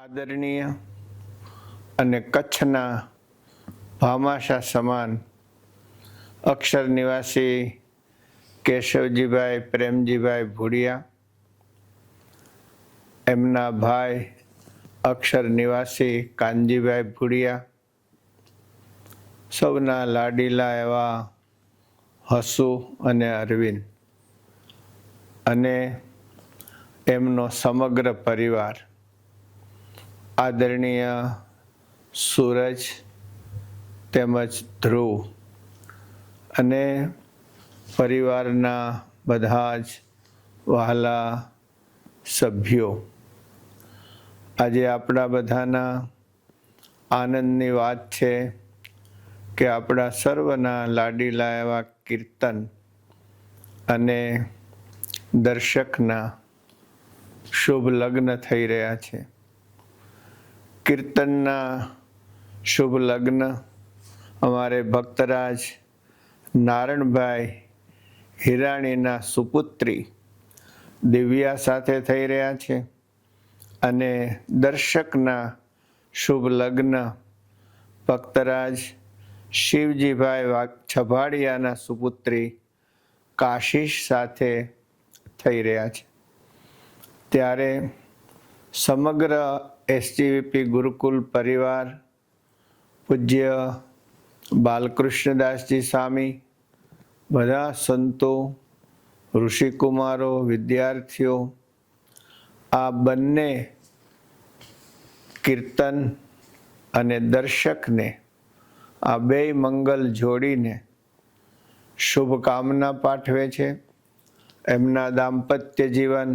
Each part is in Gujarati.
આદરણીય અને કચ્છના ભામાશા સમાન અક્ષર નિવાસી કેશવજીભાઈ પ્રેમજીભાઈ ભુડિયા, એમના ભાઈ અક્ષર નિવાસી કાનજીભાઈ ભુડિયા, સૌના લાડીલા એવા હસુ અને અરવિંદ અને એમનો સમગ્ર પરિવાર, આદરણીય સૂરજ તેમજ ધ્રુવ અને પરિવારના બધા જ વહાલા સભ્યો, આજે આપણા બધાના આનંદની વાત છે કે આપણા સર્વના લાડીલા એવા કીર્તન અને દર્શકના શુભ લગ્ન થઈ રહ્યા છે. કીર્તનના શુભ લગ્ન અમારે ભક્તરાજ નારણભાઈ હિરાણીના સુપુત્રી દિવ્યા સાથે થઈ રહ્યા છે અને દર્શકના શુભ લગ્ન ભક્તરાજ શિવજીભાઈ છભાડિયાના સુપુત્રી કાશીશ સાથે થઈ રહ્યા છે. ત્યારે સમગ્ર એસજીવીપી ગુરુકુલ પરિવાર, પૂજ્ય બાલકૃષ્ણદાસજી સ્વામી, બધા સંતો, ઋષિકુમારો, વિદ્યાર્થીઓ, આ બંને કીર્તન અને દર્શકને આ બેય મંગલ જોડીને શુભકામના પાઠવે છે. એમના દાંપત્ય જીવન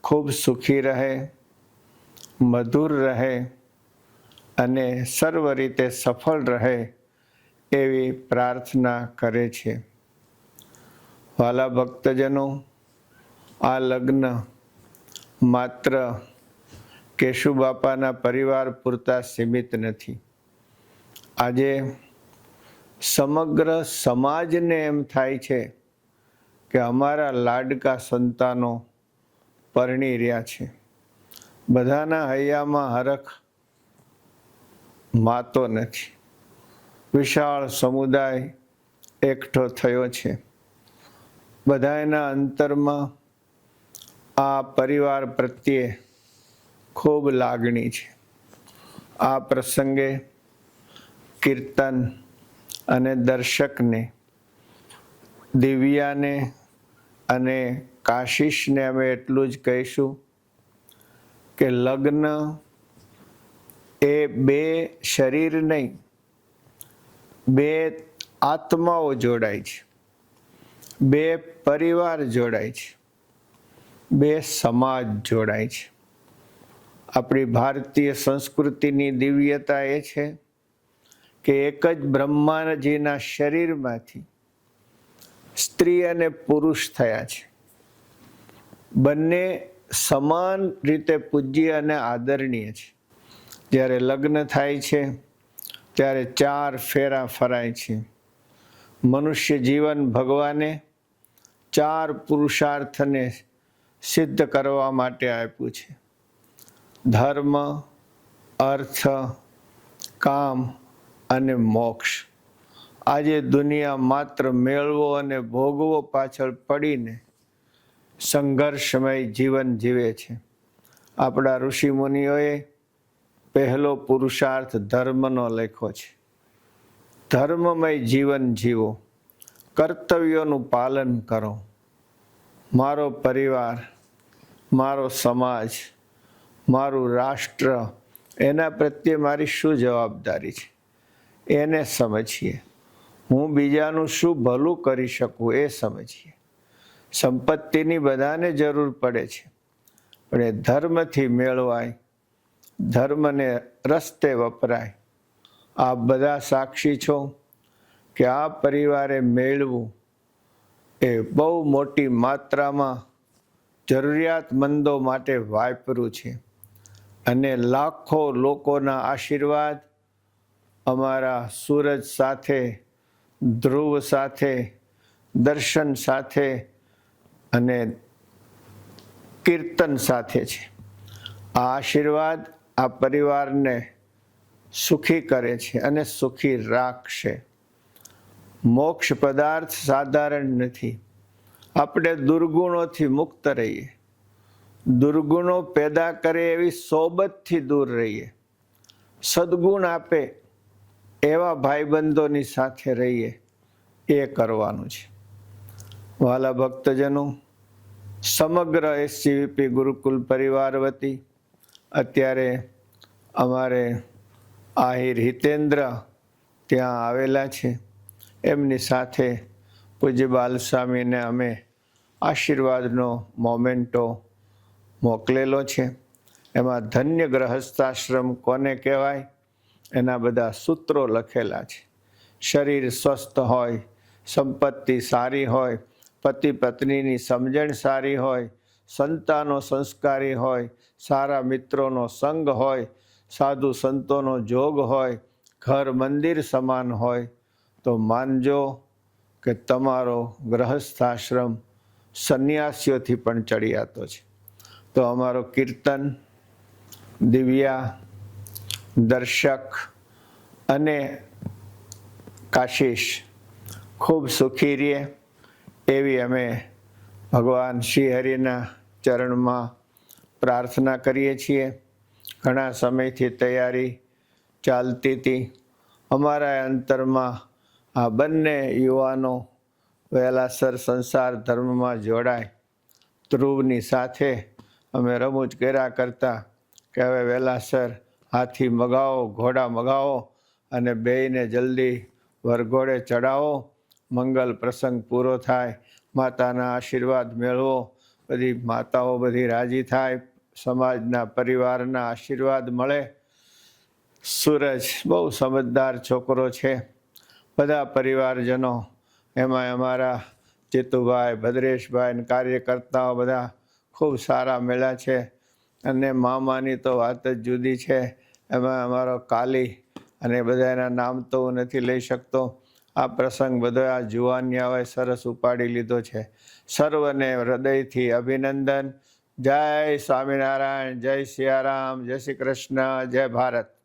ખૂબ સુખી રહે, મધુર રહે અને સર્વ રીતે સફળ રહે એવી પ્રાર્થના કરે છે. વાલા ભક્તજનો, આ લગ્ન માત્ર કેશુબાપાના પરિવાર પૂરતા સીમિત નથી. આજે સમગ્ર સમાજને એમ થાય છે કે અમારા લાડકા સંતાનો પરણી રહ્યા છે. બધાના હૈયામાં હરખ માતો નથી. વિશાળ સમુદાય એકઠો થયો છે. બધાના અંતરમાં આ પરિવાર પ્રત્યે ખૂબ લાગણી છે. આ પ્રસંગે કીર્તન અને દર્શકને, દિવ્યાને અને કાશીશને અમે એટલું જ કહીશું કે લગ્ન એ બે શરીર નહીં, બે આત્માઓ જોડાય છે, બે પરિવાર જોડાય છે, બે સમાજ જોડાય છે. આપણી ભારતીય સંસ્કૃતિની દિવ્યતા એ છે કે એક જ બ્રહ્માજીના શરીરમાંથી સ્ત્રી અને પુરુષ થયા છે. બંને સમાન રીતે પૂજ્ય અને આદરણીય છે. જ્યારે લગ્ન થાય છે ત્યારે 4 ફેરા ફરાય છે. મનુષ્ય જીવન ભગવાને 4 પુરુષાર્થને સિદ્ધ કરવા માટે આપ્યું છે: ધર્મ, અર્થ, કામ અને મોક્ષ. આજે દુનિયા માત્ર મેળવો અને ભોગવો પાછળ પડીને સંઘર્ષમય જીવન જીવે છે. આપણા ઋષિ મુનિઓએ પહેલો પુરુષાર્થ ધર્મનો લખ્યો છે. ધર્મમય જીવન જીવો, કર્તવ્યોનું પાલન કરો. મારો પરિવાર, મારો સમાજ, મારું રાષ્ટ્ર, એના પ્રત્યે મારી શું જવાબદારી છે એને સમજીએ. હું બીજાનું શું ભલું કરી શકું એ સમજીએ. સંપત્તિની બધાને જરૂર પડે છે, પણ એ ધર્મથી મેળવાય, ધર્મને રસ્તે વપરાય. આપ બધા સાક્ષી છો કે આ પરિવારે મેળવું એ બહુ મોટી માત્રામાં જરૂરિયાતમંદો માટે વાપર્યું છે અને લાખો લોકોના આશીર્વાદ અમારા સૂરજ સાથે, ધ્રુવ સાથે, દર્શન સાથે અને કીર્તન સાથે છે. આ આશીર્વાદ આ પરિવારને સુખી કરે છે અને સુખી રાખશે. મોક્ષ પદાર્થ સાધારણ નથી. આપણે દુર્ગુણોથી મુક્ત રહીએ, દુર્ગુણો પેદા કરે એવી સોબતથી દૂર રહીએ, સદગુણ આપે એવા ભાઈબંધોની સાથે રહીએ, એ કરવાનું છે. વાલા ભક્તજનો, સમગ્ર એસજીવીપી ગુરુકુલ પરિવાર વતી અત્યારે અમારે આહિર હિતેન્દ્ર ત્યાં આવેલા છે. એમની સાથે પૂજ્ય બાલસ્વામીને અમે આશીર્વાદનો મોમેન્ટો મોકલેલો છે. એમાં ધન્ય ગ્રહસ્થાશ્રમ કોને કહેવાય એના બધા સૂત્રો લખેલા છે. શરીર સ્વસ્થ હોય, સંપત્તિ સારી હોય, પતિ પત્નીની સમજણ સારી હોય, સંતાનો સંસ્કારી હોય, સારા મિત્રોનો સંગ હોય, સાધુ સંતોનો જોગ હોય, ઘર મંદિર સમાન હોય, તો માનજો કે તમારો ગ્રહસ્થાશ્રમ સંન્યાસીઓથી પણ ચડિયાતો છે. તો અમારો કીર્તન, દિવ્યા, દર્શક અને કાશીશ ખૂબ સુખી રહે એવી અમે ભગવાન શ્રી હરિના ચરણમાં પ્રાર્થના કરીએ છીએ. ઘણા સમયથી તૈયારી ચાલતી હતી. અમારા અંતરમાં આ બંને યુવાનો વહેલાસર સંસાર ધર્મમાં જોડાય. ધ્રુવની સાથે અમે રમૂજ કર્યા કરતા કે હવે વહેલાસર હાથી મગાવો, ઘોડા મગાવો અને બેયને જલ્દી વરઘોડે ચડાવો, મંગલ પ્રસંગ પૂરો થાય, માતાના આશીર્વાદ મેળવો, બધી માતાઓ બધી રાજી થાય, સમાજના પરિવારના આશીર્વાદ મળે. સૂરજ બહુ સમજદાર છોકરો છે. બધા પરિવારજનો, એમાં અમારા જીતુભાઈ, ભદ્રેશભાઈ, કાર્યકર્તાઓ બધા ખૂબ સારા મળ્યા છે. અને મામાની તો વાત જ જુદી છે. એમાં અમારો કાલી અને બધા એના નામ તો હું નથી લઈ શકતો. આ પ્રસંગ બધો આ જુવાનિયાઓએ સરસ ઉપાડી લીધો છે. સર્વને હૃદયથી અભિનંદન. જય સ્વામિનારાયણ, જય સિયારામ, જય શ્રી કૃષ્ણ, જય ભારત.